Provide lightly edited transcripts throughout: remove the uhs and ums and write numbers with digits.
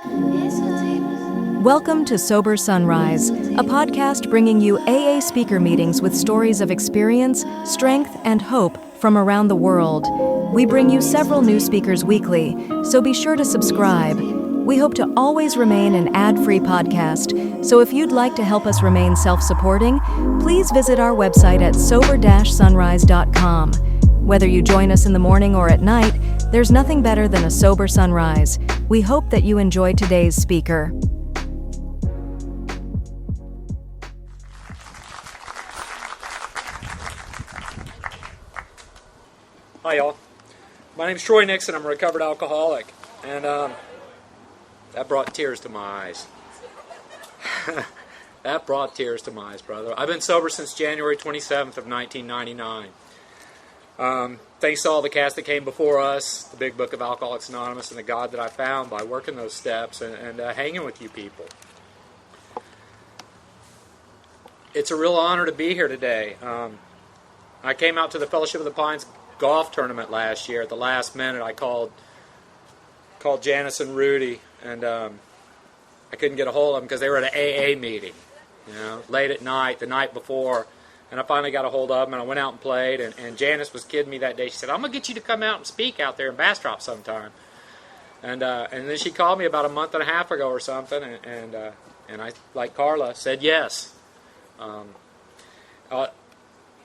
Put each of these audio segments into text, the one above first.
Welcome to Sober Sunrise, a podcast bringing you AA speaker meetings with stories of experience, strength, and hope from around the world. We bring you several new speakers weekly, so be sure to subscribe. We hope to always remain an ad-free podcast, so if you'd like to help us remain self-supporting, please visit our website at sober-sunrise.com. Whether you join us in the morning or at night, there's nothing better than a sober sunrise. We hope that you enjoy today's speaker. Hi y'all, my name's Troy Nixon. I'm a recovered alcoholic, and that brought tears to my eyes. That brought tears to my eyes, brother. I've been sober since January 27th of 1999. Thanks to all the cast that came before us, the Big Book of Alcoholics Anonymous, and the God that I found by working those steps and hanging with you people. It's a real honor to be here today. I came out to the Fellowship of the Pines golf tournament last year. At the last minute, I called Janice and Rudy, and I couldn't get a hold of them because they were at an AA meeting, late at night, the night before. And I finally got a hold of them, and I went out and played. And Janice was kidding me that day. She said, "I'm gonna get you to come out and speak out there in Bastrop sometime." And then she called me about a month and a half ago or something, and I, like Carla, said yes. I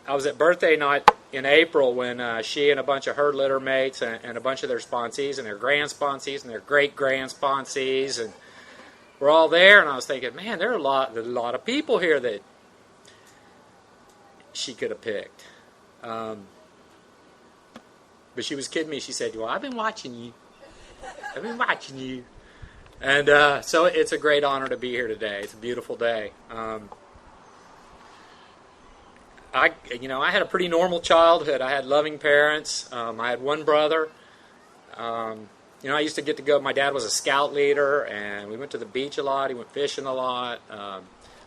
was at birthday night in April when she and a bunch of her litter mates and a bunch of their sponsees and their grand sponsees and their great-grand sponsees and we're all there, and I was thinking, man, there's a lot of people here that she could have picked. But she was kidding me. She said, "Well, I've been watching you. And so it's a great honor to be here today. It's a beautiful day. I had a pretty normal childhood. I had loving parents. I had one brother. I used to get to go. My dad was a scout leader, and we went to the beach a lot. He went fishing a lot.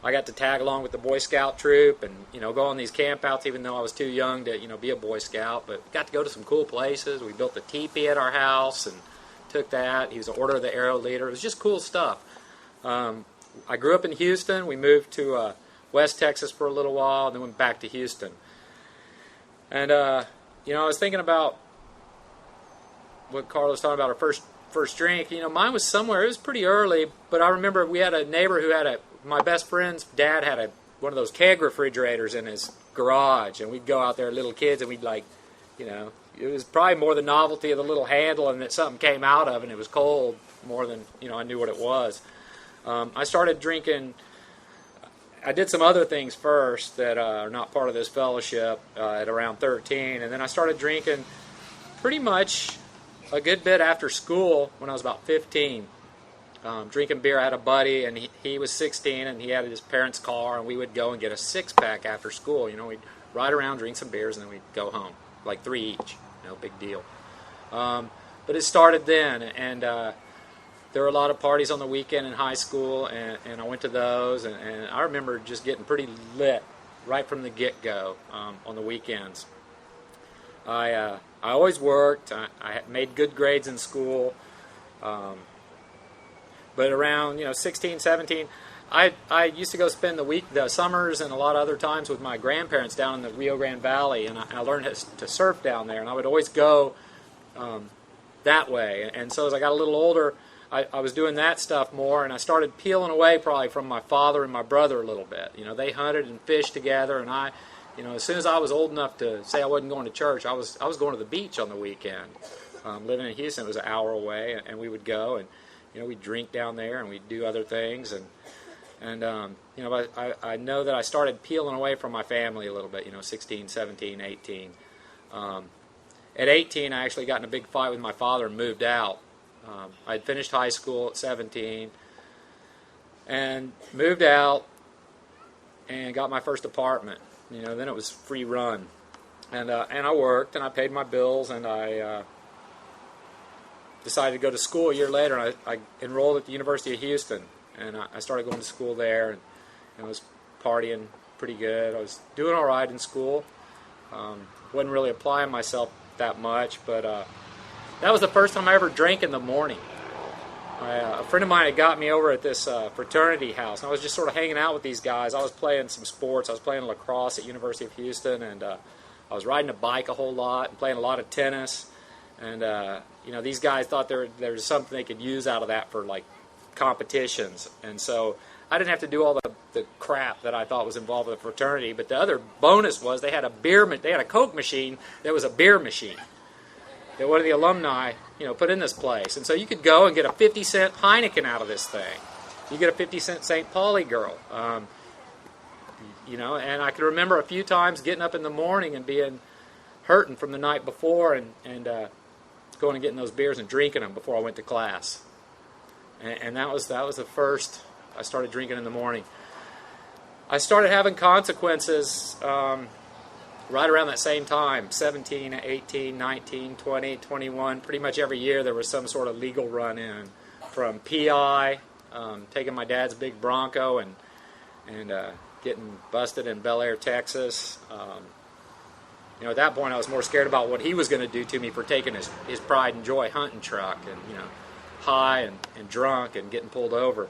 I got to tag along with the Boy Scout troop and go on these campouts, even though I was too young to be a Boy Scout. But got to go to some cool places. We built a teepee at our house and took that. He was an Order of the Arrow leader. It was just cool stuff. I grew up in Houston. We moved to West Texas for a little while, and then went back to Houston. And I was thinking about what Carla was talking about, her first drink. Mine was somewhere. It was pretty early, but I remember we had a neighbor who had my best friend's dad had one of those keg refrigerators in his garage, and we'd go out there, little kids, and we'd it was probably more the novelty of the little handle and that something came out of it and it was cold more than I knew what it was. I started drinking. I did some other things first that are not part of this fellowship at around 13, and then I started drinking pretty much a good bit after school when I was about 15. Drinking beer. I had a buddy, and he was 16, and he had his parents' car, and we would go and get a six-pack after school. We'd ride around, drink some beers, and then we'd go home, like 3 each. No big deal. But it started then, and there were a lot of parties on the weekend in high school, and I went to those, and I remember just getting pretty lit right from the get-go on the weekends. I always worked. I had made good grades in school. But around 16, 17, I used to go spend the summers and a lot of other times with my grandparents down in the Rio Grande Valley, and I learned to surf down there, and I would always go that way. And so as I got a little older, I was doing that stuff more, and I started peeling away probably from my father and my brother a little bit. They hunted and fished together, and I, as soon as I was old enough to say I wasn't going to church, I was going to the beach on the weekend. Living in Houston, it was an hour away, and we would go, and we'd drink down there, and we'd do other things, and I know that I started peeling away from my family a little bit. 16, 17, 18. At 18, I actually got in a big fight with my father and moved out. I had finished high school at 17 and moved out and got my first apartment. Then it was free run, and I worked and I paid my bills, and I decided to go to school a year later, and I enrolled at the University of Houston, and I started going to school there, and I was partying pretty good. I was doing all right in school. Wasn't really applying myself that much, but that was the first time I ever drank in the morning. A friend of mine had got me over at this fraternity house, and I was just sort of hanging out with these guys. I was playing some sports. I was playing lacrosse at University of Houston, and I was riding a bike a whole lot and playing a lot of tennis. And these guys thought there was something they could use out of that for like competitions. And so I didn't have to do all the crap that I thought was involved with the fraternity. But the other bonus was they had a Coke machine that was a beer machine that one of the alumni, put in this place. And so you could go and get a 50-cent Heineken out of this thing. You get a 50-cent St. Pauli girl. And I can remember a few times getting up in the morning and being hurting from the night before and going and getting those beers and drinking them before I went to class. And that was the first I started drinking in the morning. I started having consequences right around that same time, 17, 18, 19, 20, 21. Pretty much every year there was some sort of legal run-in, from PI, taking my dad's big Bronco and getting busted in Bel Air, Texas. At that point I was more scared about what he was going to do to me for taking his pride and joy hunting truck and, high and drunk and getting pulled over.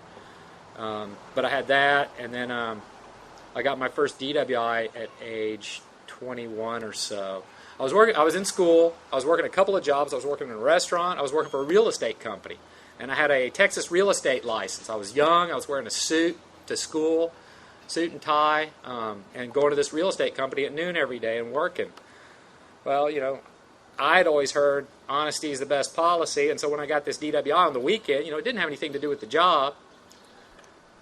But I had that, and then I got my first DWI at age 21 or so. I was in school. I was working a couple of jobs. I was working in a restaurant. I was working for a real estate company. And I had a Texas real estate license. I was young. I was wearing a suit to school, suit and tie, and going to this real estate company at noon every day and working. Well, I'd always heard honesty is the best policy. And so when I got this DWI on the weekend, it didn't have anything to do with the job.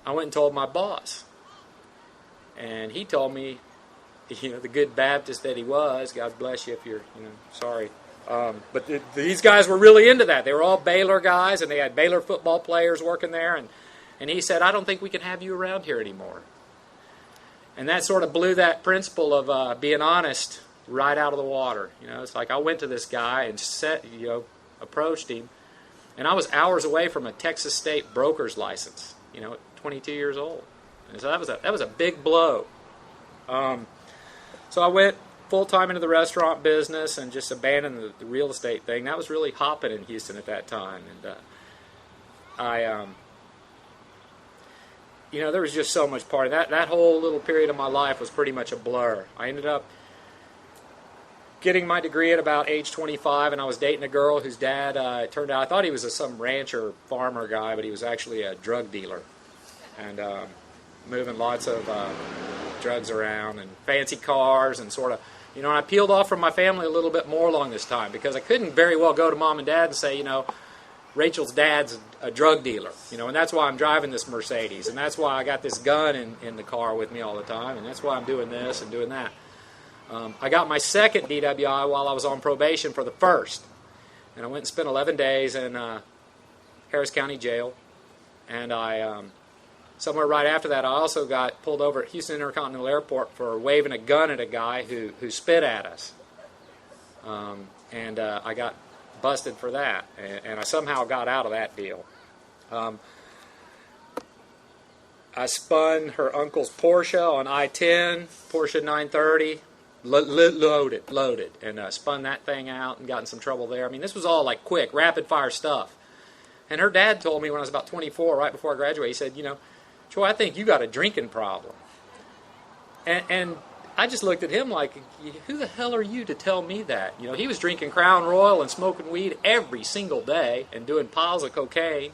I went and told my boss. And he told me, the good Baptist that he was, God bless you if you're, sorry. But these guys were really into that. They were all Baylor guys, and they had Baylor football players working there. And he said, I don't think we can have you around here anymore. And that sort of blew that principle of being honest right out of the water. It's like I went to this guy and approached him, and I was hours away from a Texas State broker's license, at 22 years old. And so that was a big blow. So I went full-time into the restaurant business and just abandoned the real estate thing. That was really hopping in Houston at that time. And there was just so much party. That whole little period of my life was pretty much a blur. I ended up getting my degree at about age 25, and I was dating a girl whose dad, it turned out, I thought he was some rancher, farmer guy, but he was actually a drug dealer. And moving lots of drugs around and fancy cars and sort of, and I peeled off from my family a little bit more along this time because I couldn't very well go to mom and dad and say, Rachel's dad's a drug dealer, and that's why I'm driving this Mercedes, and that's why I got this gun in the car with me all the time, and that's why I'm doing this and doing that. I got my second DWI while I was on probation for the first, and I went and spent 11 days in Harris County Jail, and I somewhere right after that I also got pulled over at Houston Intercontinental Airport for waving a gun at a guy who spit at us, and I got busted for that, and I somehow got out of that deal. I spun her uncle's Porsche on I-10, Porsche 930, loaded, and spun that thing out and got in some trouble there. I mean, this was all like quick, rapid-fire stuff. And her dad told me when I was about 24, right before I graduated, he said, Troy, I think you got a drinking problem. And I just looked at him like, who the hell are you to tell me that? He was drinking Crown Royal and smoking weed every single day and doing piles of cocaine.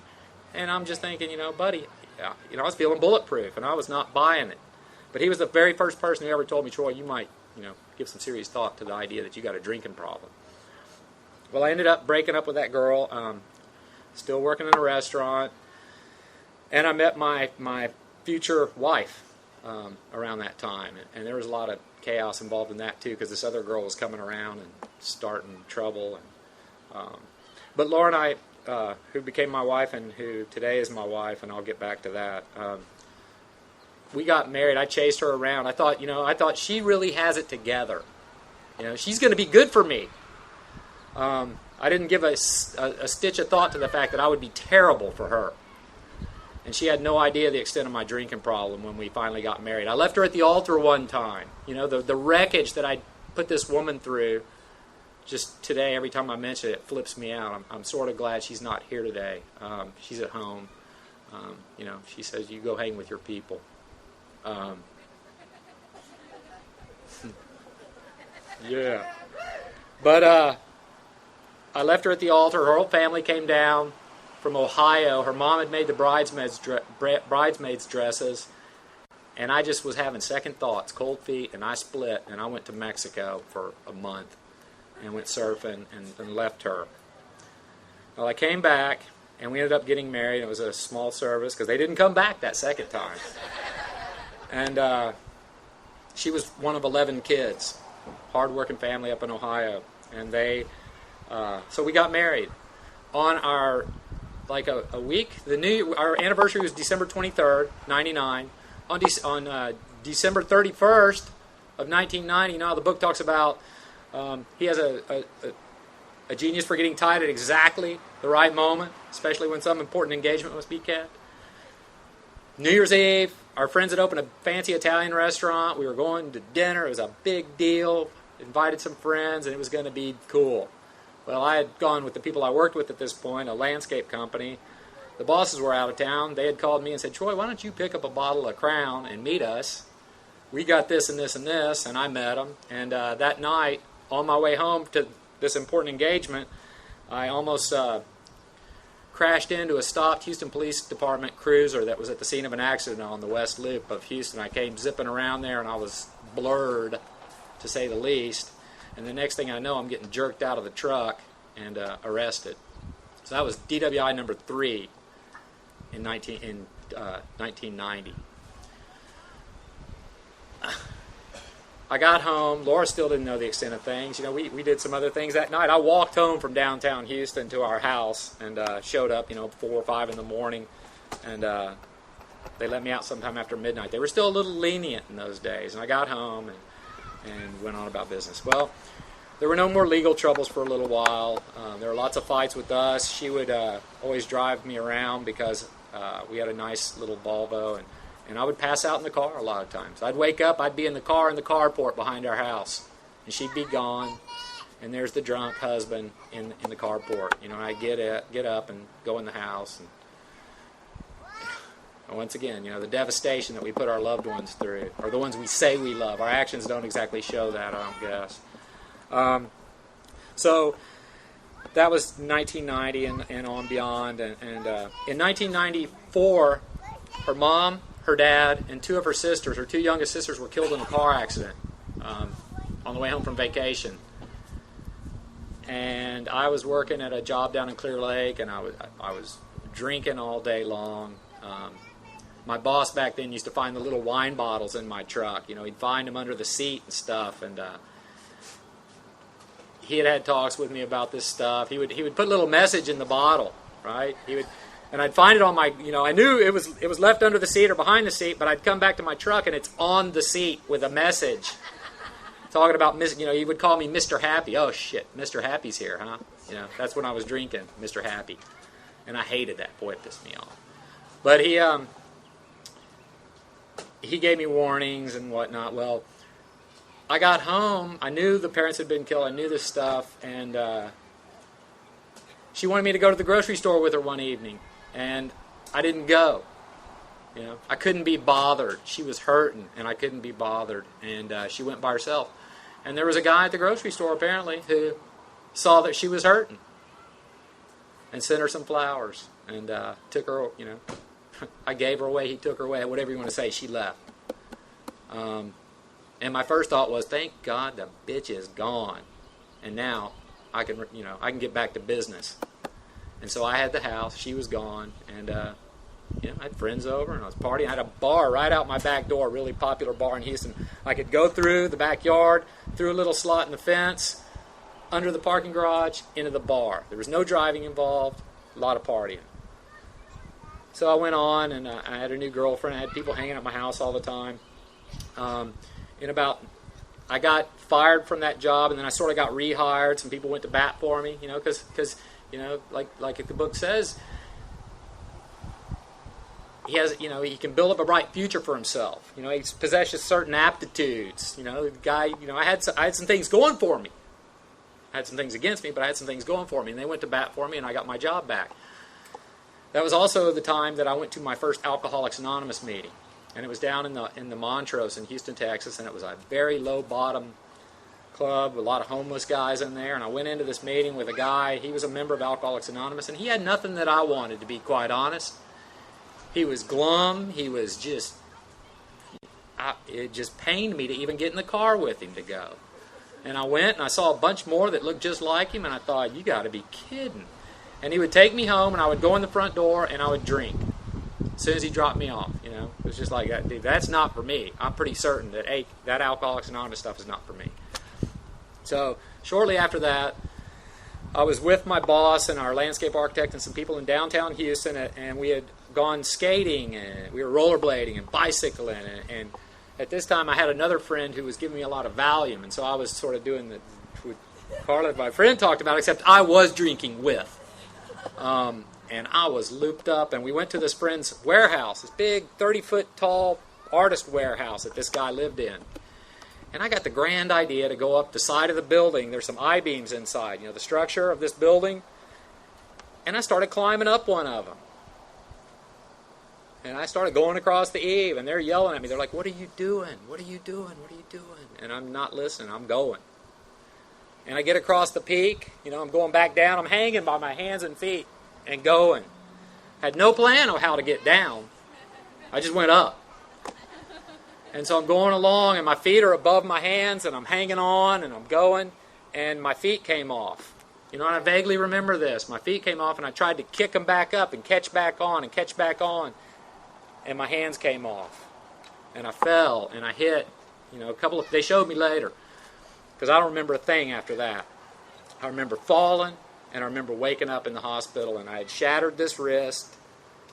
And I'm just thinking, buddy, I was feeling bulletproof, and I was not buying it. But he was the very first person who ever told me, Troy, you might, give some serious thought to the idea that you got a drinking problem. Well, I ended up breaking up with that girl, still working in a restaurant, and I met my future wife around that time. And there was a lot of chaos involved in that, too, because this other girl was coming around and starting trouble. But Laura and I, who became my wife and who today is my wife, and I'll get back to that, we got married. I chased her around. I thought she really has it together. She's going to be good for me. I didn't give a stitch of thought to the fact that I would be terrible for her. And she had no idea the extent of my drinking problem when we finally got married. I left her at the altar one time. The wreckage that I put this woman through, just today, every time I mention it, it flips me out. I'm sort of glad she's not here today. She's at home. She says, you go hang with your people. Yeah. But I left her at the altar. Her whole family came down from Ohio. Her mom had made the bridesmaids dresses. And I just was having second thoughts, cold feet, and I split, and I went to Mexico for a month and went surfing and left her. Well, I came back, and we ended up getting married. It was a small service because they didn't come back that second time. And she was one of 11 kids, hard-working family up in Ohio. And so we got married. On our, a week, our anniversary was December 23rd, 99. On December 31st of 1990, now the book talks about he has a genius for getting tied at exactly the right moment, especially when some important engagement must be kept. New Year's Eve, our friends had opened a fancy Italian restaurant. We were going to dinner. It was a big deal. Invited some friends, and it was going to be cool. Well, I had gone with the people I worked with at this point, a landscape company. The bosses were out of town. They had called me and said, Troy, why don't you pick up a bottle of Crown and meet us? We got this and this and this, and I met them. And that night, on my way home to this important engagement, I almost crashed into a stopped Houston Police Department cruiser that was at the scene of an accident on the West Loop of Houston. I came zipping around there, and I was blurred, to say the least. And the next thing I know, I'm getting jerked out of the truck and arrested. So that was DWI number 3. In 1990. I got home. Laura still didn't know the extent of things. We did some other things that night. I walked home from downtown Houston to our house and showed up, 4 or 5 in the morning. And they let me out sometime after midnight. They were still a little lenient in those days. And I got home and went on about business. Well, there were no more legal troubles for a little while. There were lots of fights with us. She would always drive me around because we had a nice little Volvo, and I would pass out in the car a lot of times. I'd wake up, I'd be in the car in the carport behind our house, and she'd be gone, and there's the drunk husband in the carport. I'd get up and go in the house. And once again, the devastation that we put our loved ones through, or the ones we say we love. Our actions don't exactly show that, I don't guess. So that was 1990 and on beyond. And in 1994, her mom, her dad, and 2 of her sisters, her 2 youngest sisters, were killed in a car accident on the way home from vacation. And I was working at a job down in Clear Lake, and I was drinking all day long. My boss back then used to find the little wine bottles in my truck. He'd find them under the seat and stuff, and he had talks with me about this stuff. He would put a little message in the bottle, right? And I'd find it on my, I knew it was left under the seat or behind the seat, but I'd come back to my truck and it's on the seat with a message talking about, he would call me Mr. Happy. Oh shit, Mr. Happy's here, huh? That's when I was drinking, Mr. Happy, and I hated that. Boy, it pissed me off. But he gave me warnings and whatnot. Well, I got home. I knew the parents had been killed. I knew this stuff. And she wanted me to go to the grocery store with her one evening. And I didn't go. I couldn't be bothered. She was hurting, and I couldn't be bothered. And she went by herself. And there was a guy at the grocery store, apparently, who saw that she was hurting and sent her some flowers. And took her, I gave her away. He took her away. Whatever you want to say, she left. And my first thought was, thank God the bitch is gone, and now I can get back to business. And so I had the house. She was gone, and I had friends over, and I was partying. I had a bar right out my back door, a really popular bar in Houston. I could go through the backyard, through a little slot in the fence, under the parking garage, into the bar. There was no driving involved, a lot of partying. So I went on, and I had a new girlfriend. I had people hanging at my house all the time. I got fired from that job, and then I sort of got rehired. Some people went to bat for me, because like the book says, he has, he can build up a bright future for himself. He possesses certain aptitudes. The guy, I had some things going for me. I had some things against me, but I had some things going for me, and they went to bat for me, and I got my job back. That was also the time that I went to my first Alcoholics Anonymous meeting, and it was down in the Montrose in Houston, Texas, and it was a very low bottom club with a lot of homeless guys in there. And I went into this meeting with a guy. He was a member of Alcoholics Anonymous, and he had nothing that I wanted, to be quite honest. He was glum. He was just, it just pained me to even get in the car with him to go. And I went and I saw a bunch more that looked just like him, and I thought, you got to be kidding. And he would take me home, and I would go in the front door, and I would drink as soon as he dropped me off. You know, it was just like, dude, that's not for me. I'm pretty certain that, hey, that Alcoholics Anonymous stuff is not for me. So shortly after that, I was with my boss and our landscape architect and some people in downtown Houston, and we had gone skating, and we were rollerblading and bicycling, and at this time I had another friend who was giving me a lot of Valium, and so I was sort of doing what Carla, my friend, talked about, except I was drinking with. And I was looped up, and we went to this friend's warehouse, this big 30-foot tall artist warehouse that this guy lived in. And I got the grand idea to go up the side of the building. There's some I-beams inside, you know, the structure of this building. And I started climbing up one of them. And I started going across the eave, and they're yelling at me. They're like, what are you doing? What are you doing? What are you doing? And I'm not listening. I'm going. And I get across the peak. You know, I'm going back down. I'm hanging by my hands and feet and going. Had no plan of how to get down. I just went up. And so I'm going along, and my feet are above my hands, and I'm hanging on, and I'm going, and my feet came off. You know, and I vaguely remember this. My feet came off, and I tried to kick them back up and catch back on and catch back on, and my hands came off. And I fell, and I hit, you know, they showed me later, because I don't remember a thing after that. I remember falling, and I remember waking up in the hospital, and I had shattered this wrist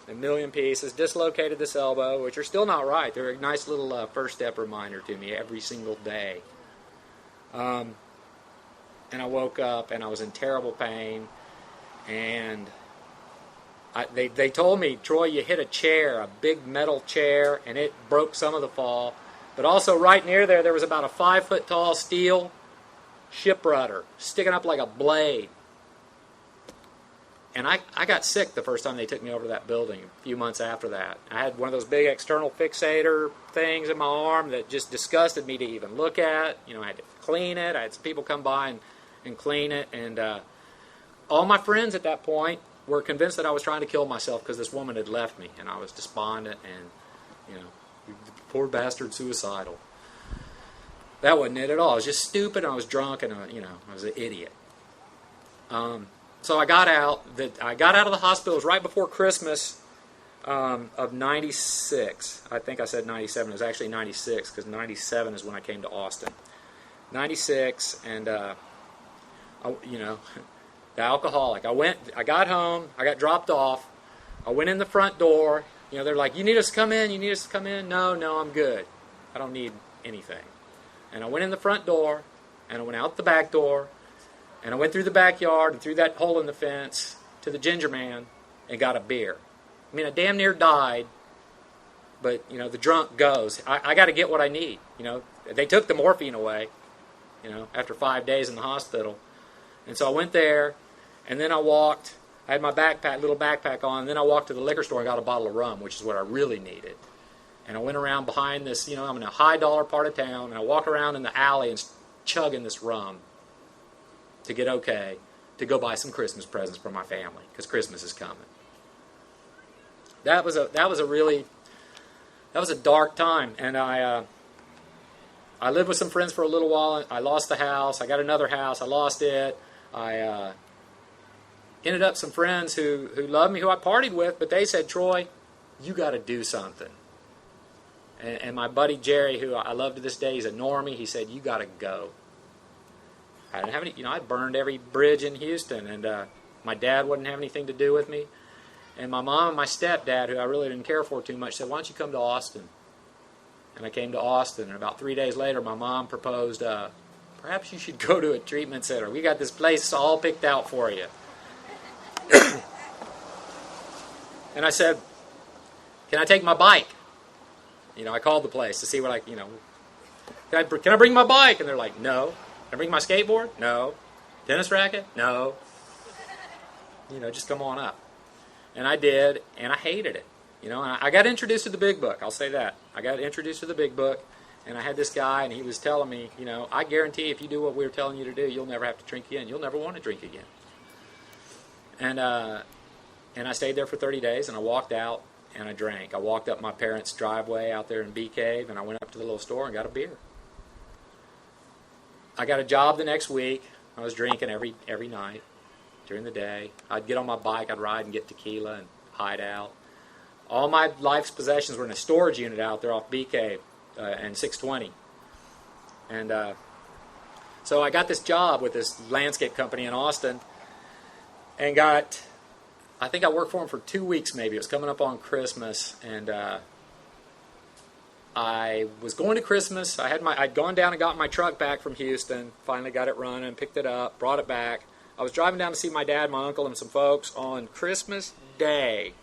a million pieces, dislocated this elbow, which are still not right. They're a nice little first step reminder to me every single day. And I woke up, and I was in terrible pain, and they told me, Troy, you hit a chair, a big metal chair, and it broke some of the fall. But also right near there was about a 5-foot tall steel ship rudder sticking up like a blade. And I got sick the first time they took me over to that building a few months after that. I had one of those big external fixator things in my arm that just disgusted me to even look at. You know, I had to clean it. I had some people come by and clean it. And all my friends at that point were convinced that I was trying to kill myself because this woman had left me. And I was despondent and, you know, poor bastard suicidal. That wasn't it at all. I was just stupid, and I was drunk, and, I was an idiot. So I got out of the hospital. It was right before Christmas of 96. I think I said 97. It was actually 96 because 97 is when I came to Austin. 96, and the alcoholic. I got home. I got dropped off. I went in the front door. You know, they're like, you need us to come in? You need us to come in? No, I'm good. I don't need anything. And I went in the front door, and I went out the back door, and I went through the backyard and through that hole in the fence to the Ginger Man and got a beer. I mean, I damn near died, but, you know, the drunk goes. I got to get what I need. You know, they took the morphine away, you know, after 5 days in the hospital. And so I went there, and then I walked. I had my little backpack on, and then I walked to the liquor store and got a bottle of rum, which is what I really needed. And I went around behind this, you know, I'm in a high-dollar part of town, and I walk around in the alley and chugging this rum to get okay to go buy some Christmas presents for my family, because Christmas is coming. That was a dark time, and I lived with some friends for a little while. I lost the house. I got another house. I lost it. I ended up some friends who loved me, who I partied with, but they said, Troy, you got to do something. And my buddy Jerry, who I love to this day, he's a normie, he said, you got to go. I didn't have any, you know, I burned every bridge in Houston, and my dad wouldn't have anything to do with me. And my mom and my stepdad, who I really didn't care for too much, said, why don't you come to Austin? And I came to Austin, and about 3 days later, my mom proposed, perhaps you should go to a treatment center. We got this place all picked out for you. And I said, can I take my bike? You know, I called the place to see what can I bring my bike? And they're like, no. Can I bring my skateboard? No. Tennis racket? No. Just come on up. And I did, and I hated it. And I got introduced to the big book. I'll say that. I got introduced to the big book, and I had this guy, and he was telling me, I guarantee if you do what we're telling you to do, you'll never have to drink again. You'll never want to drink again. And I stayed there for 30 days, and I walked out, and I drank. I walked up my parents' driveway out there in Bee Cave, and I went up to the little store and got a beer. I got a job the next week. I was drinking every night during the day. I'd get on my bike, I'd ride and get tequila and hide out. All my life's possessions were in a storage unit out there off Bee Cave and 620. And so I got this job with this landscape company in Austin and I think I worked for them for 2 weeks maybe. It was coming up on Christmas, and I was going to Christmas. I'd gone down and got my truck back from Houston, finally got it running, picked it up, brought it back. I was driving down to see my dad, my uncle, and some folks on Christmas Day.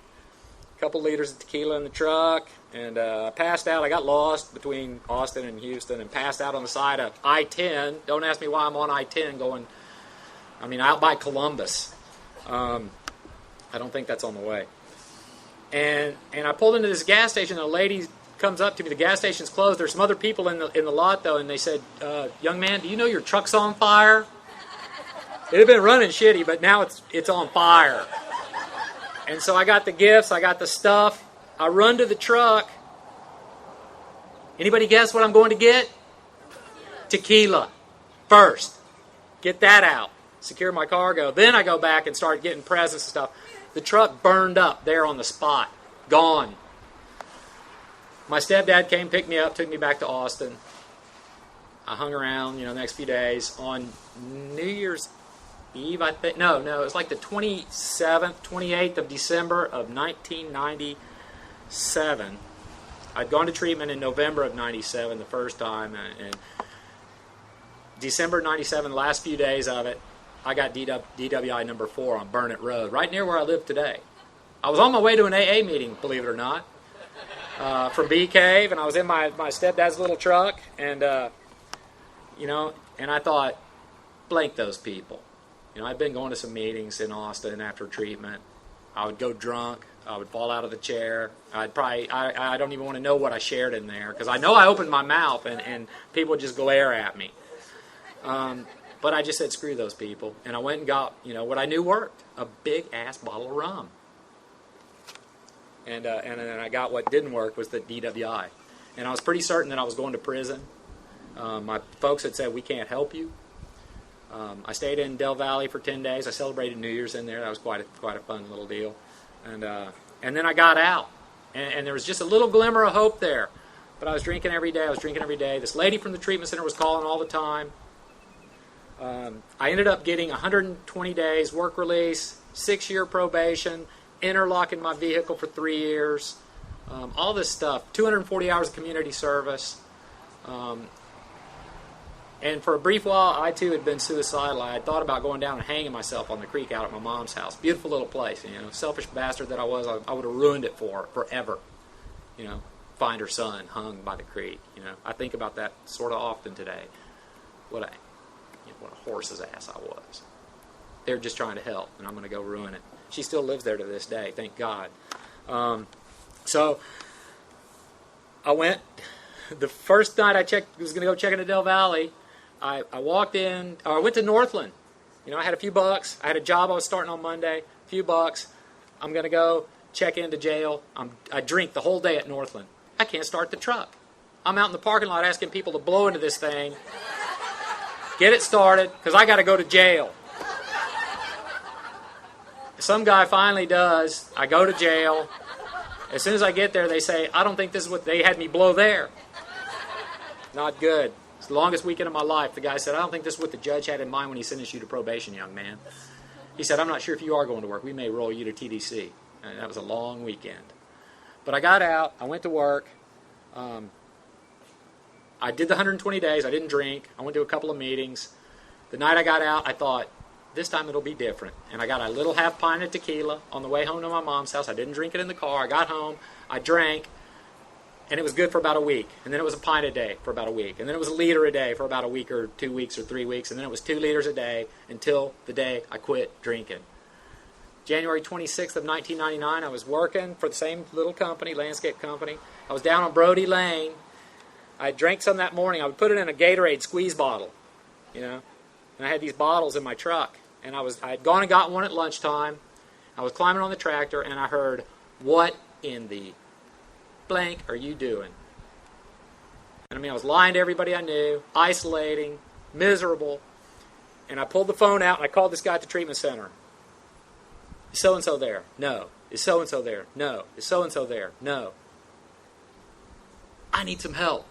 A couple liters of tequila in the truck, and I passed out. I got lost between Austin and Houston and passed out on the side of I-10. Don't ask me why I'm on I-10 out by Columbus. I don't think that's on the way. And I pulled into this gas station, and a lady comes up to me. The gas station's closed. There's some other people in the lot, though, and they said, young man, do you know your truck's on fire? It had been running shitty, but now it's on fire. And so I got the gifts, I got the stuff. I run to the truck. Anybody guess what I'm going to get? Tequila. First. Get that out. Secure my cargo. Then I go back and start getting presents and stuff. The truck burned up there on the spot. Gone. My stepdad came, picked me up, took me back to Austin. I hung around, the next few days. On New Year's Eve, I think. No, it was like the 27th, 28th of December of 1997. I'd gone to treatment in November of 97 the first time. And December 97, the last few days of it, I got DWI number 4 on Burnett Road, right near where I live today. I was on my way to an AA meeting, believe it or not, from Bee Cave, and I was in my stepdad's little truck, and and I thought, blank those people. I'd been going to some meetings in Austin after treatment. I would go drunk. I would fall out of the chair. I don't even want to know what I shared in there, because I know I opened my mouth, and people would just glare at me. But I just said, screw those people. And I went and got, what I knew worked. A big-ass bottle of rum. And then I got what didn't work was the DWI. And I was pretty certain that I was going to prison. My folks had said, we can't help you. I stayed in Del Valley for 10 days. I celebrated New Year's in there. That was quite a fun little deal. And then I got out. And there was just a little glimmer of hope there. But I was drinking every day. This lady from the treatment center was calling all the time. I ended up getting 120 days work release, 6-year probation, interlocking my vehicle for 3 years, all this stuff, 240 hours of community service. And for a brief while, I too had been suicidal. I had thought about going down and hanging myself on the creek out at my mom's house. Beautiful little place, selfish bastard that I was. I would have ruined it for her forever. Find her son hung by the creek. I think about that sort of often today. What a horse's ass I was. They're just trying to help, and I'm going to go ruin it. She still lives there to this day, thank God. So I went. The first night I was going to go check into Del Valley. I walked in. Or I went to Northland. I had a few bucks. I had a job I was starting on Monday. A few bucks. I'm going to go check into jail. I drink the whole day at Northland. I can't start the truck. I'm out in the parking lot asking people to blow into this thing. Get it started, because I got to go to jail. Some guy finally does. I go to jail. As soon as I get there, they say, I don't think this is what they had me blow there. Not good. It's the longest weekend of my life. The guy said, I don't think this is what the judge had in mind when he sentenced you to probation, young man. He said, I'm not sure if you are going to work. We may roll you to TDC. And that was a long weekend. But I got out. I went to work. I did the 120 days. I didn't drink. I went to a couple of meetings. The night I got out, I thought, this time it'll be different. And I got a little half pint of tequila on the way home to my mom's house. I didn't drink it in the car. I got home. I drank. And it was good for about a week. And then it was a pint a day for about a week. And then it was a liter a day for about a week or 2 weeks or 3 weeks. And then it was 2 liters a day until the day I quit drinking. January 26th of 1999, I was working for the same little company, landscape company. I was down on Brody Lane. I drank some that morning. I would put it in a Gatorade squeeze bottle, you know. And I had these bottles in my truck. And I had gone and got one at lunchtime. I was climbing on the tractor, and I heard, "What in the blank are you doing?" And I mean, I was lying to everybody I knew, isolating, miserable. And I pulled the phone out, and I called this guy at the treatment center. "Is so-and-so there?" "No." "Is so-and-so there?" "No." "Is so-and-so there?" "No." "I need some help."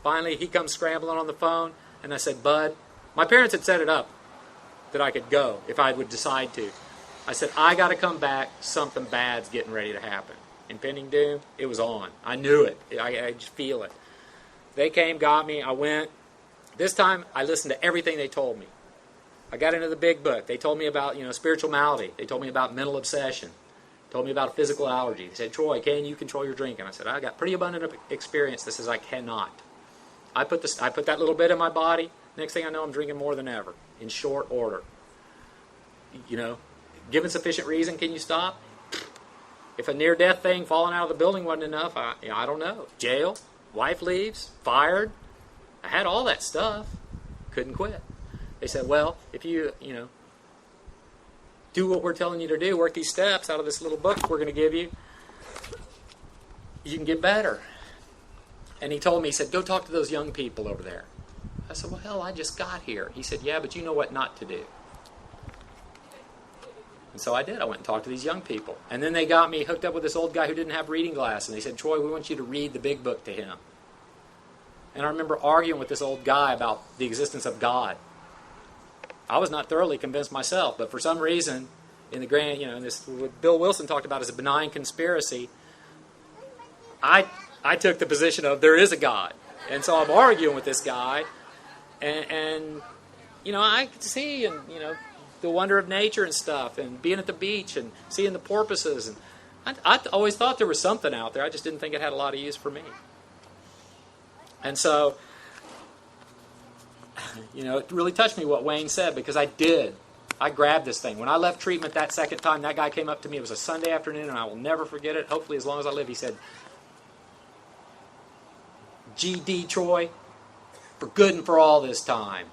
Finally, he comes scrambling on the phone, and I said, "Bud," my parents had set it up that I could go if I would decide to. I said, "I got to come back. Something bad's getting ready to happen." Impending doom, it was on. I knew it. I just feel it. They came, got me. I went. This time, I listened to everything they told me. I got into the big book. They told me about, spiritual malady. They told me about mental obsession. They told me about a physical allergy. They said, "Troy, can you control your drinking?" I said, "I got pretty abundant experience that says I cannot." I put that little bit in my body. Next thing I know, I'm drinking more than ever in short order. Given sufficient reason, can you stop? If a near-death thing, falling out of the building wasn't enough, I don't know. Jail, wife leaves, fired. I had all that stuff. Couldn't quit. They said, "Well, if you do what we're telling you to do, work these steps out of this little book we're going to give you, you can get better." And he told me, he said, "Go talk to those young people over there." I said, "Well, hell, I just got here." He said, "Yeah, but you know what not to do." And so I did. I went and talked to these young people. And then they got me hooked up with this old guy who didn't have reading glasses. And they said, "Troy, we want you to read the big book to him." And I remember arguing with this old guy about the existence of God. I was not thoroughly convinced myself, but for some reason, in the grand, this what Bill Wilson talked about as a benign conspiracy, I took the position of there is a God. And so I'm arguing with this guy, and I could see, the wonder of nature and stuff, and being at the beach and seeing the porpoises. And I always thought there was something out there. I just didn't think it had a lot of use for me. And so, it really touched me what Wayne said, because I did. I grabbed this thing. When I left treatment that second time, that guy came up to me. It was a Sunday afternoon, and I will never forget it, hopefully as long as I live. He said, "GD, Troy, for good and for all this time."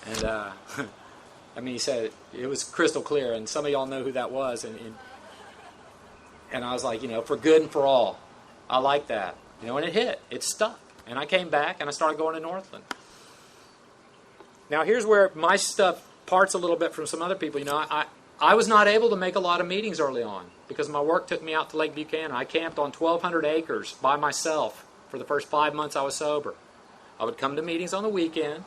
And, he said it was crystal clear, and some of y'all know who that was. And I was like, for good and for all. I like that. And it hit. It stuck. And I came back, and I started going to Northland. Now, here's where my stuff parts a little bit from some other people. I was not able to make a lot of meetings early on because my work took me out to Lake Buchanan. I camped on 1,200 acres by myself for the first 5 months I was sober. I would come to meetings on the weekend.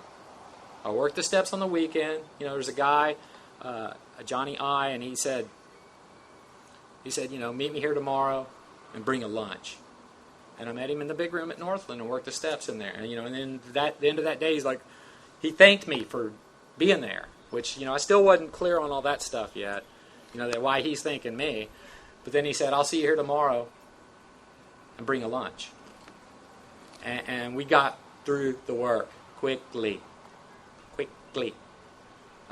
I worked the steps on the weekend. There's a guy, Johnny I, and he said, "Meet me here tomorrow and bring a lunch." And I met him in the big room at Northland and worked the steps in there. And then the end of that day, he thanked me for being there, which I still wasn't clear on all that stuff yet. That why he's thanking me. But then he said, "I'll see you here tomorrow and bring a lunch." And we got through the work quickly.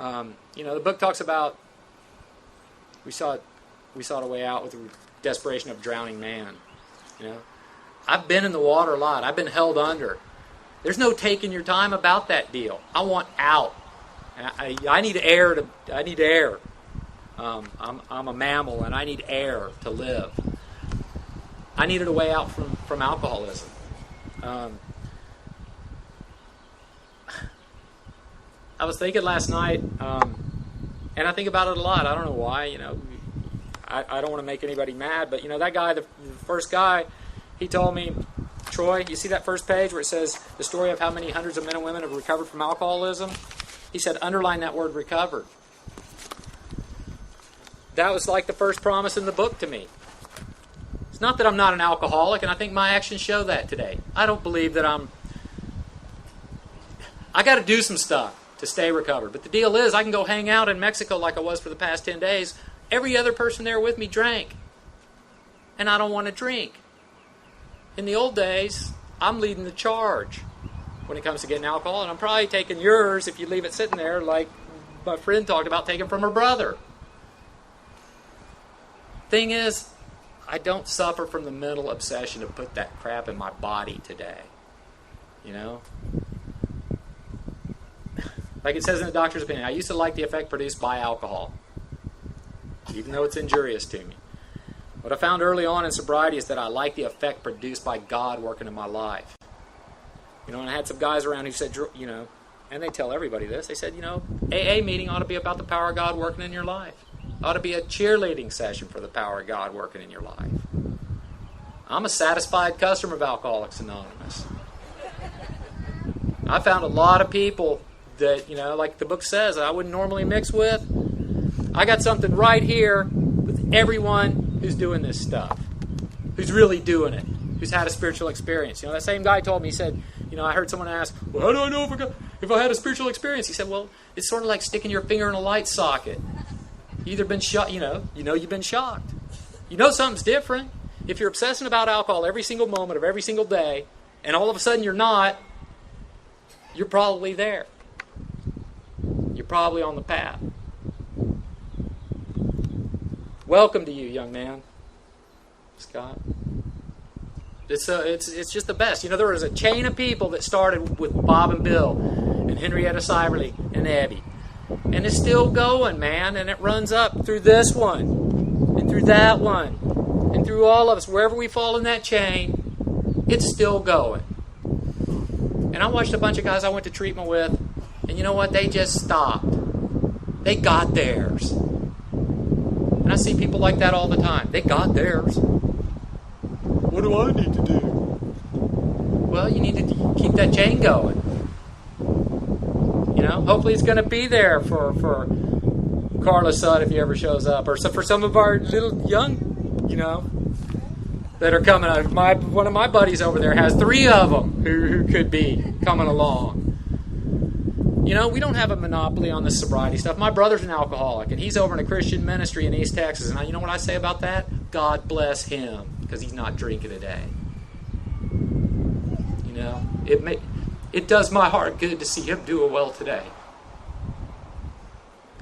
The book talks about we sought a way out with the desperation of a drowning man. I've been in the water a lot. I've been held under. There's no taking your time about that deal. I want out. And I need air. I need air. I'm a mammal, and I need air to live. I needed a way out from alcoholism. I was thinking last night, and I think about it a lot. I don't know why. I don't want to make anybody mad, but that guy, the first guy, he told me, "Troy, you see that first page where it says the story of how many hundreds of men and women have recovered from alcoholism?" He said, "Underline that word recovered." That was like the first promise in the book to me. It's not that I'm not an alcoholic, and I think my actions show that today. I don't believe that I got to do some stuff to stay recovered. But the deal is, I can go hang out in Mexico like I was for the past 10 days. Every other person there with me drank. And I don't want to drink. in the old days, I'm leading the charge when it comes to getting alcohol, and I'm probably taking yours if you leave it sitting there like my friend talked about taking from her brother. Thing is, I don't suffer from the mental obsession to put that crap in my body today. You know? Like it says in the doctor's opinion, I used to like the effect produced by alcohol, even though it's injurious to me. What I found early on in sobriety is that I like the effect produced by God working in my life. You know, and I had some guys around who said, you know, and they tell everybody this, they said, you know, AA meeting ought to be about the power of God working in your life. It ought to be a cheerleading session for the power of God working in your life. I'm a satisfied customer of Alcoholics Anonymous. I found a lot of people that, you know, like the book says, I wouldn't normally mix with. I got something right here with everyone who's doing this stuff, who's really doing it, who's had a spiritual experience. You know, that same guy told me, he said, you know, I heard someone ask, well, how do I know if I had a spiritual experience? He said, well, it's sort of like sticking your finger in a light socket. You either been shocked, you know you've been shocked. You know something's different. If you're obsessing about alcohol every single moment of every single day, and all of a sudden you're not, you're probably there. You're probably on the path. Welcome to you, young man. Scott. It's just the best. You know, there was a chain of people that started with Bob and Bill and Henrietta Seiberly and Abby. And it's still going, man. And it runs up through this one and through that one and through all of us. Wherever we fall in that chain, it's still going. And I watched a bunch of guys I went to treatment with, and you know what? They just stopped. They got theirs. And I see people like that all the time. They got theirs. What do I need to do? Well, you need to keep that chain going. You know, hopefully it's going to be there for Carla's son if he ever shows up, or so for some of our little young, you know, that are coming out. One of my buddies over there has 3 of them who could be coming along. You know, we don't have a monopoly on this sobriety stuff. My brother's an alcoholic, and he's over in a Christian ministry in East Texas. And you know what I say about that? God bless him, because he's not drinking today. You know, it does my heart good to see him doing well today.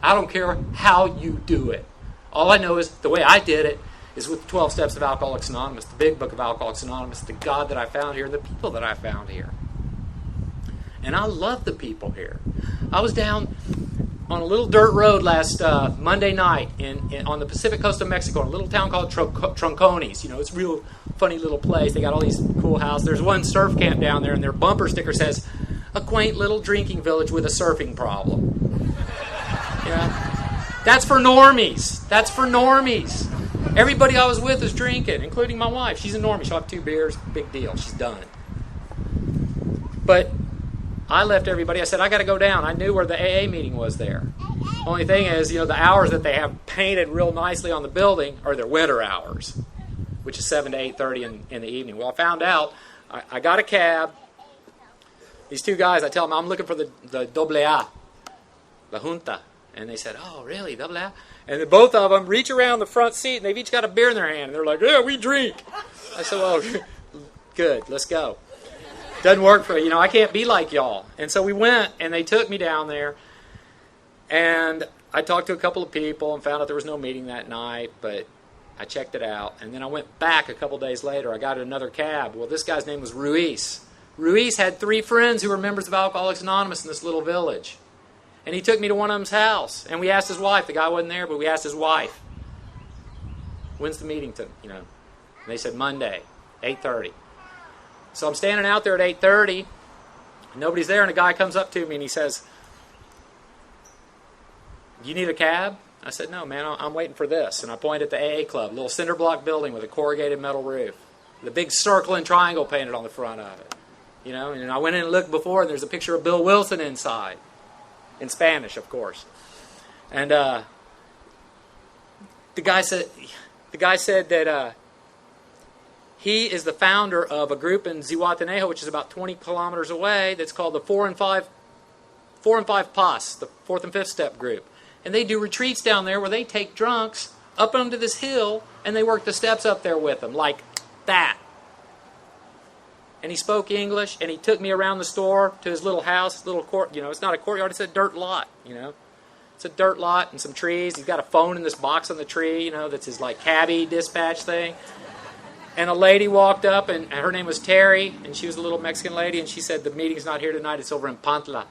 I don't care how you do it. All I know is the way I did it is with the 12 Steps of Alcoholics Anonymous, the big book of Alcoholics Anonymous, the God that I found here, the people that I found here. And I love the people here. I was down on a little dirt road last Monday night on the Pacific coast of Mexico, in a little town called Troncones. You know, it's a real funny little place. They got all these cool houses. There's one surf camp down there, and their bumper sticker says, "A quaint little drinking village with a surfing problem." Yeah, that's for normies. That's for normies. Everybody I was with is drinking, including my wife. She's a normie. She'll have 2 beers. Big deal. She's done. But I left everybody. I said, I got to go down. I knew where the AA meeting was there. Only thing is, you know, the hours that they have painted real nicely on the building are their winter hours, which is 7 to 8:30 in the evening. Well, I found out. I got a cab. These 2 guys, I tell them, I'm looking for the DWI, the Junta. And they said, oh, really, DWI? And then both of them reach around the front seat, and they've each got a beer in their hand. And they're like, yeah, we drink. I said, well, good, let's go. Doesn't work for you know, I can't be like y'all. And so we went, and they took me down there, and I talked to a couple of people and found out there was no meeting that night, but I checked it out. And then I went back a couple days later. I got another cab. Well, this guy's name was Ruiz. Ruiz had 3 friends who were members of Alcoholics Anonymous in this little village. And he took me to one of them's house, and we asked his wife. The guy wasn't there, but we asked his wife, when's the meeting you know? And they said Monday, 8:30. So I'm standing out there at 8:30, and nobody's there, and a guy comes up to me, and he says, you need a cab? I said, no, man, I'm waiting for this. And I pointed at the AA club, a little cinder block building with a corrugated metal roof, the big circle and triangle painted on the front of it. You know, and I went in and looked before, and there's a picture of Bill Wilson inside. In Spanish, of course. And the guy said that he is the founder of a group in Zihuatanejo, which is about 20 kilometers away, that's called the 4 and 5 PAS, the 4th and 5th step group. And they do retreats down there where they take drunks up onto this hill and they work the steps up there with them, like that. and he spoke English, and he took me around the store to his little house, little court. It's not a courtyard; it's a dirt lot. It's a dirt lot and some trees. He's got a phone in this box on the tree. That's his cabbie dispatch thing. And a lady walked up, and her name was Terry, and she was a little Mexican lady, and she said, the meeting's not here tonight, it's over in Pantla,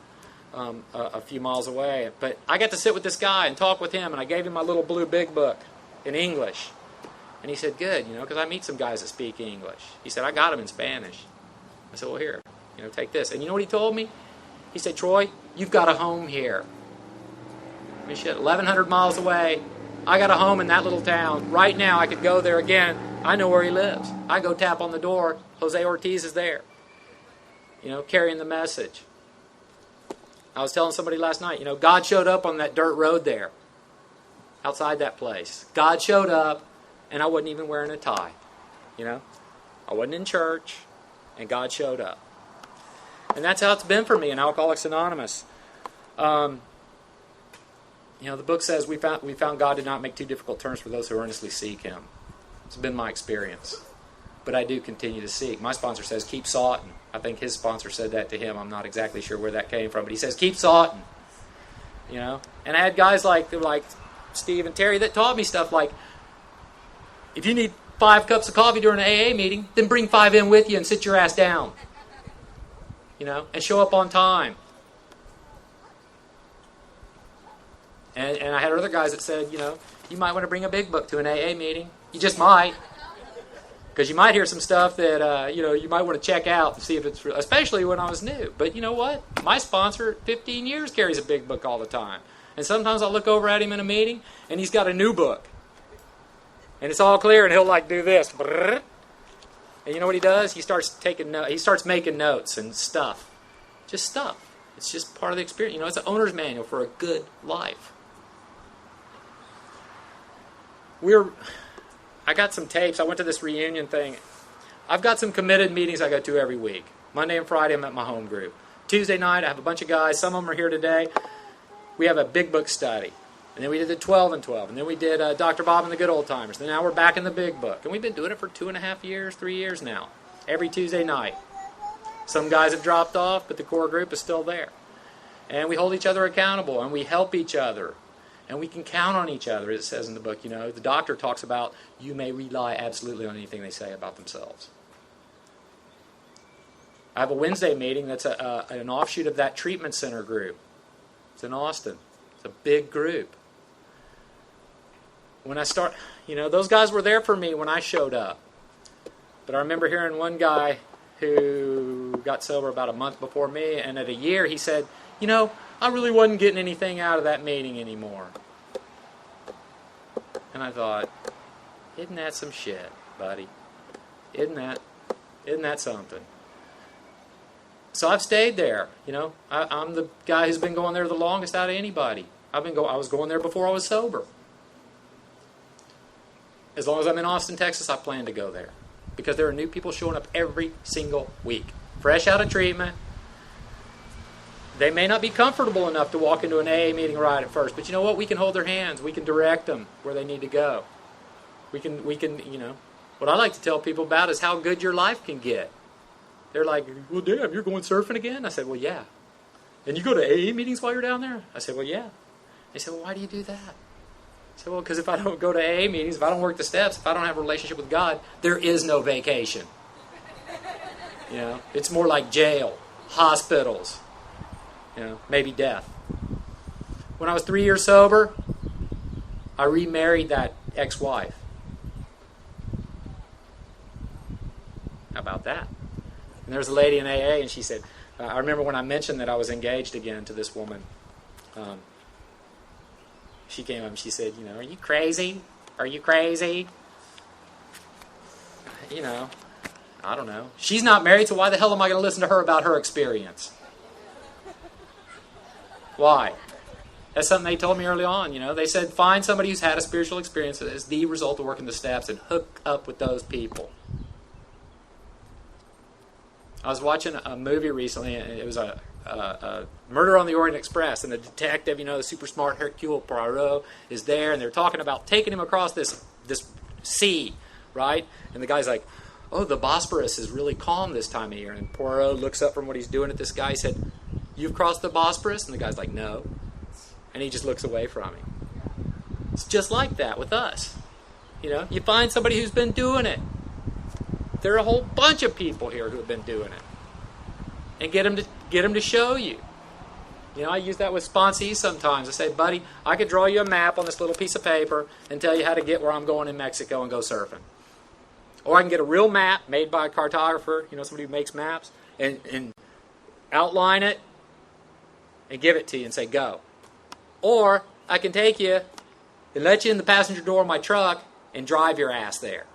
a few miles away. But I got to sit with this guy and talk with him, and I gave him my little blue big book in English. And he said, good, because I meet some guys that speak English. He said, I got them in Spanish. I said, well, here, take this. And you know what he told me? He said, Troy, you've got a home here. I mean, shit, 1,100 miles away, I got a home in that little town. Right now, I could go there again. I know where he lives. I go tap on the door. Jose Ortiz is there, carrying the message. I was telling somebody last night, God showed up on that dirt road there, outside that place. God showed up, and I wasn't even wearing a tie. I wasn't in church, and God showed up. And that's how it's been for me in Alcoholics Anonymous. The book says we found God did not make too difficult terms for those who earnestly seek Him. It's been my experience. But I do continue to seek. My sponsor says, keep soughting. I think his sponsor said that to him. I'm not exactly sure where that came from. But he says, keep soughting. And I had guys like Steve and Terry that taught me stuff like, if you need 5 cups of coffee during an AA meeting, then bring 5 in with you and sit your ass down. And show up on time. And I had other guys that said, you might want to bring a big book to an AA meeting. You just might. Because you might hear some stuff that, you might want to check out and see if it's real, especially when I was new. But you know what? My sponsor, 15 years, carries a big book all the time. And sometimes I'll look over at him in a meeting, and he's got a new book. And it's all clear, and he'll do this. And you know what he does? He starts making notes and stuff. Just stuff. It's just part of the experience. It's an owner's manual for a good life. I got some tapes. I went to this reunion thing. I've got some committed meetings I go to every week. Monday and Friday, I'm at my home group. Tuesday night, I have a bunch of guys. Some of them are here today. We have a big book study. And then we did the 12 and 12. And then we did Dr. Bob and the Good Old Timers. And now we're back in the big book. And we've been doing it for 2.5 years, 3 years now. Every Tuesday night. Some guys have dropped off, but the core group is still there. And we hold each other accountable, and we help each other. And we can count on each other, as it says in the book. The doctor talks about you may rely absolutely on anything they say about themselves. I have a Wednesday meeting that's an offshoot of that treatment center group. It's in Austin. It's a big group. When I start, those guys were there for me when I showed up. But I remember hearing one guy who got sober about a month before me, and at a year he said, I really wasn't getting anything out of that meeting anymore. And I thought, isn't that some shit, buddy? Isn't that something? So I've stayed there. I'm the guy who's been going there the longest out of anybody. I was going there before I was sober. As long as I'm in Austin, Texas, I plan to go there. Because there are new people showing up every single week. Fresh out of treatment. They may not be comfortable enough to walk into an AA meeting right at first, but you know what? We can hold their hands. We can direct them where they need to go. We can, what I like to tell people about is how good your life can get. They're like, well, damn, you're going surfing again? I said, well, yeah. And you go to AA meetings while you're down there? I said, well, yeah. They said, well, why do you do that? I said, well, because if I don't go to AA meetings, if I don't work the steps, if I don't have a relationship with God, there is no vacation. It's more like jail, hospitals, maybe death. When I was 3 years sober, I remarried that ex-wife. How about that? And there was a lady in AA, and she said, I remember when I mentioned that I was engaged again to this woman. She came up and she said, are you crazy? Are you crazy? I don't know. She's not married, so why the hell am I going to listen to her about her experience? Why? That's something they told me early on. They said, find somebody who's had a spiritual experience as the result of working the steps and hook up with those people. I was watching a movie recently, and it was a Murder on the Orient Express, and the detective, the super smart Hercule Poirot, is there, and they're talking about taking him across this sea, right? And the guy's like, oh, the Bosporus is really calm this time of year. And Poirot looks up from what he's doing at this guy. He said, you've crossed the Bosporus? And the guy's like, no. And he just looks away from him. It's just like that with us. You find somebody who's been doing it. There are a whole bunch of people here who have been doing it. And get them to show you. I use that with sponsees sometimes. I say, buddy, I could draw you a map on this little piece of paper and tell you how to get where I'm going in Mexico and go surfing. Or I can get a real map made by a cartographer, somebody who makes maps, and outline it and give it to you and say, go. Or I can take you and let you in the passenger door of my truck and drive your ass there.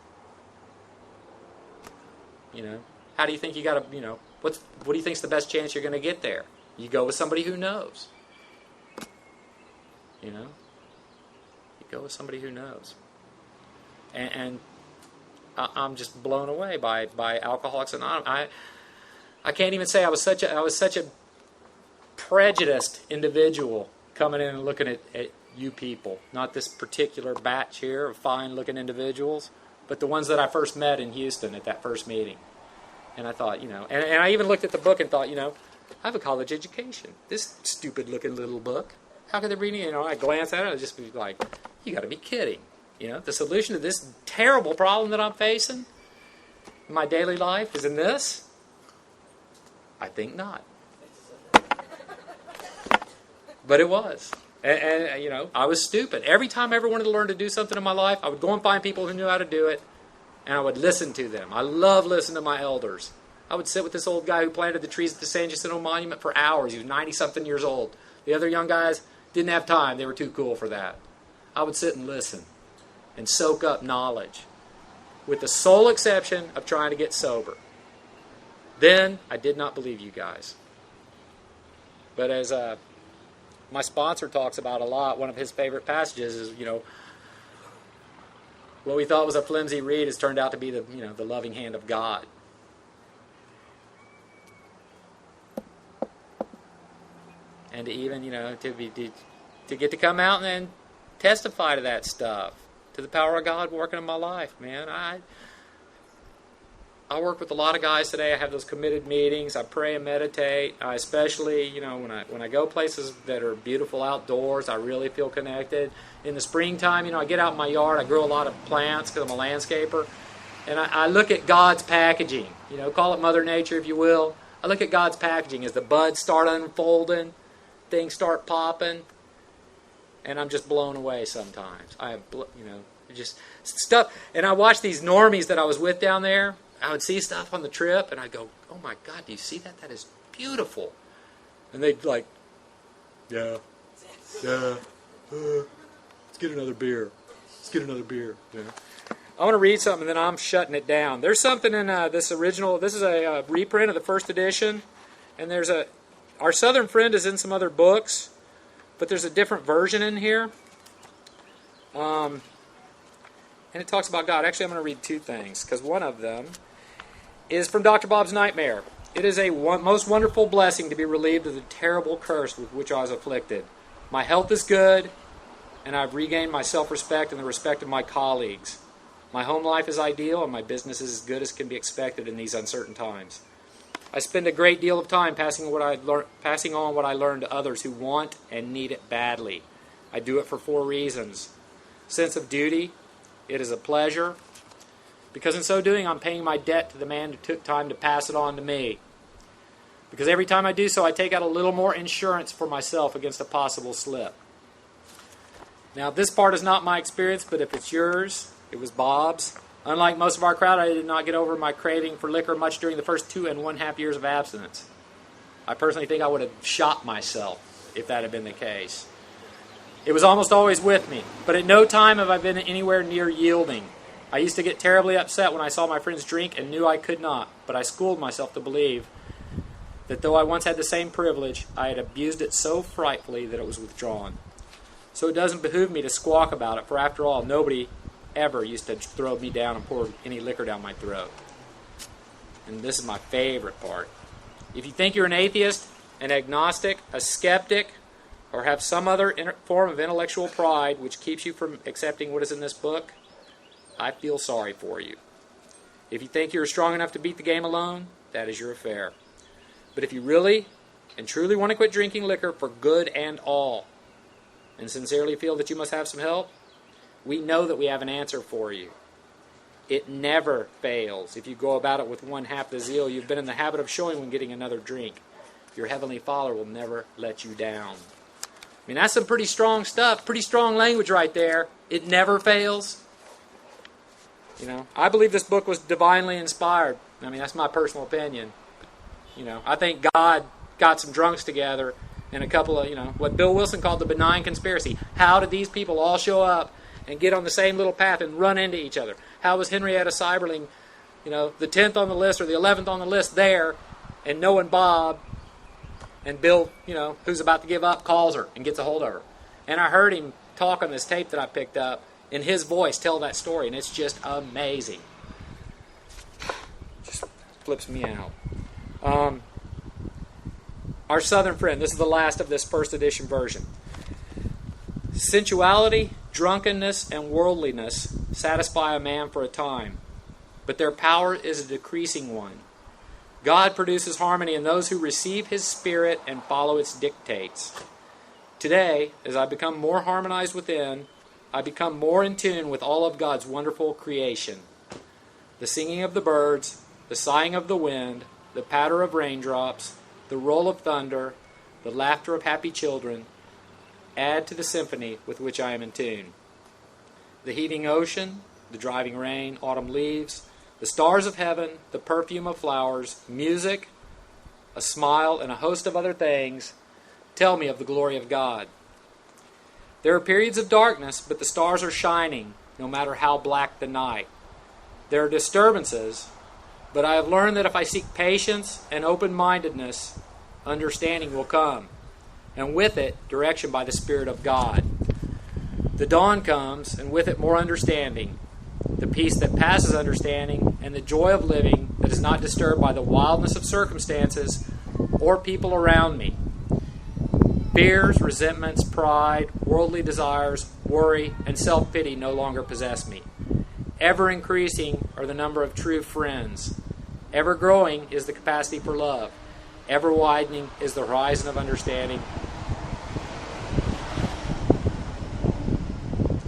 How do you think you got to, what do you think's the best chance you're going to get there? You go with somebody who knows. You go with somebody who knows. And I'm just blown away by Alcoholics Anonymous. I can't even say I was such a prejudiced individual coming in and looking at you people. Not this particular batch here of fine-looking individuals, but the ones that I first met in Houston at that first meeting. And I thought, and I even looked at the book and thought, I have a college education. This stupid-looking little book. How could they read it? I glance at it and I'd just be like, you got to be kidding. The solution to this terrible problem that I'm facing in my daily life is in this? I think not. But it was. And I was stupid. Every time I ever wanted to learn to do something in my life, I would go and find people who knew how to do it, and I would listen to them. I love listening to my elders. I would sit with this old guy who planted the trees at the San Jacinto Monument for hours. He was 90-something years old. The other young guys didn't have time. They were too cool for that. I would sit and listen and soak up knowledge with the sole exception of trying to get sober. Then I did not believe you guys. But as my sponsor talks about a lot, one of his favorite passages is, what we thought was a flimsy reed has turned out to be the loving hand of God. And to even, to get to come out and then testify to that stuff, to the power of God working in my life, man. I work with a lot of guys today. I have those committed meetings. I pray and meditate. I especially, when I go places that are beautiful outdoors, I really feel connected. In the springtime, I get out in my yard. I grow a lot of plants because I'm a landscaper. And I look at God's packaging. Call it Mother Nature if you will. I look at God's packaging as the buds start unfolding, things start popping, and I'm just blown away sometimes. I have, just stuff. And I watch these normies that I was with down there. I would see stuff on the trip, and I'd go, oh my God, do you see that? That is beautiful. And they'd like, yeah, let's get another beer. I want to read something, and then I'm shutting it down. There's something in this original, this is a reprint of the first edition, and our Southern Friend is in some other books, but there's a different version in here. And it talks about God. Actually, I'm going to read two things, because one of them is from Dr. Bob's Nightmare. It is a most wonderful blessing to be relieved of the terrible curse with which I was afflicted. My health is good, and I've regained my self-respect and the respect of my colleagues. My home life is ideal, and my business is as good as can be expected in these uncertain times. I spend a great deal of time passing on what I learned to others who want and need it badly. I do it for 4 reasons. Sense of duty. It is a pleasure, because in so doing, I'm paying my debt to the man who took time to pass it on to me. Because every time I do so, I take out a little more insurance for myself against a possible slip. Now, this part is not my experience, but if it's yours, it was Bob's. Unlike most of our crowd, I did not get over my craving for liquor much during the first 2.5 years of abstinence. I personally think I would have shot myself if that had been the case. It was almost always with me, but at no time have I been anywhere near yielding. I used to get terribly upset when I saw my friends drink and knew I could not, but I schooled myself to believe that though I once had the same privilege, I had abused it so frightfully that it was withdrawn. So it doesn't behoove me to squawk about it, for after all, nobody ever used to throw me down and pour any liquor down my throat. And this is my favorite part. If you think you're an atheist, an agnostic, a skeptic, or have some other form of intellectual pride which keeps you from accepting what is in this book, I feel sorry for you. If you think you're strong enough to beat the game alone, that is your affair. But if you really and truly want to quit drinking liquor for good and all, and sincerely feel that you must have some help, we know that we have an answer for you. It never fails if you go about it with one half the zeal you've been in the habit of showing when getting another drink. Your Heavenly Father will never let you down. I mean, that's some pretty strong stuff, pretty strong language right there. It never fails. You know, I believe this book was divinely inspired. I mean, that's my personal opinion. You know, I think God got some drunks together and a couple of, what Bill Wilson called the benign conspiracy. How did these people all show up and get on the same little path and run into each other? How was Henrietta Seiberling, the 10th on the list or the 11th on the list there, and knowing Bob, and Bill, who's about to give up, calls her and gets a hold of her. And I heard him talk on this tape that I picked up, in his voice, tell that story, and it's just amazing. Just flips me out. Our southern friend, this is the last of this first edition version. Sensuality, drunkenness, and worldliness satisfy a man for a time, but their power is a decreasing one. God produces harmony in those who receive His Spirit and follow its dictates. Today, as I become more harmonized within, I become more in tune with all of God's wonderful creation. The singing of the birds, the sighing of the wind, the patter of raindrops, the roll of thunder, the laughter of happy children, add to the symphony with which I am in tune. The heaving ocean, the driving rain, autumn leaves, the stars of heaven, the perfume of flowers, music, a smile, and a host of other things tell me of the glory of God. There are periods of darkness, but the stars are shining, no matter how black the night. There are disturbances, but I have learned that if I seek patience and open-mindedness, understanding will come, and with it, direction by the Spirit of God. The dawn comes, and with it more understanding, the peace that passes understanding, and the joy of living that is not disturbed by the wildness of circumstances or people around me. Fears, resentments, pride, worldly desires, worry, and self-pity no longer possess me. Ever increasing are the number of true friends. Ever growing is the capacity for love. Ever widening is the horizon of understanding.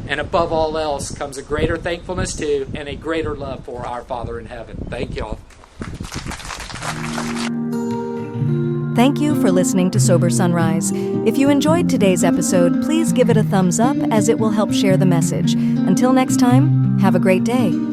And above all else comes a greater thankfulness to and a greater love for our Father in heaven. Thank y'all. Thank you for listening to Sober Sunrise. If you enjoyed today's episode, please give it a thumbs up as it will help share the message. Until next time, have a great day.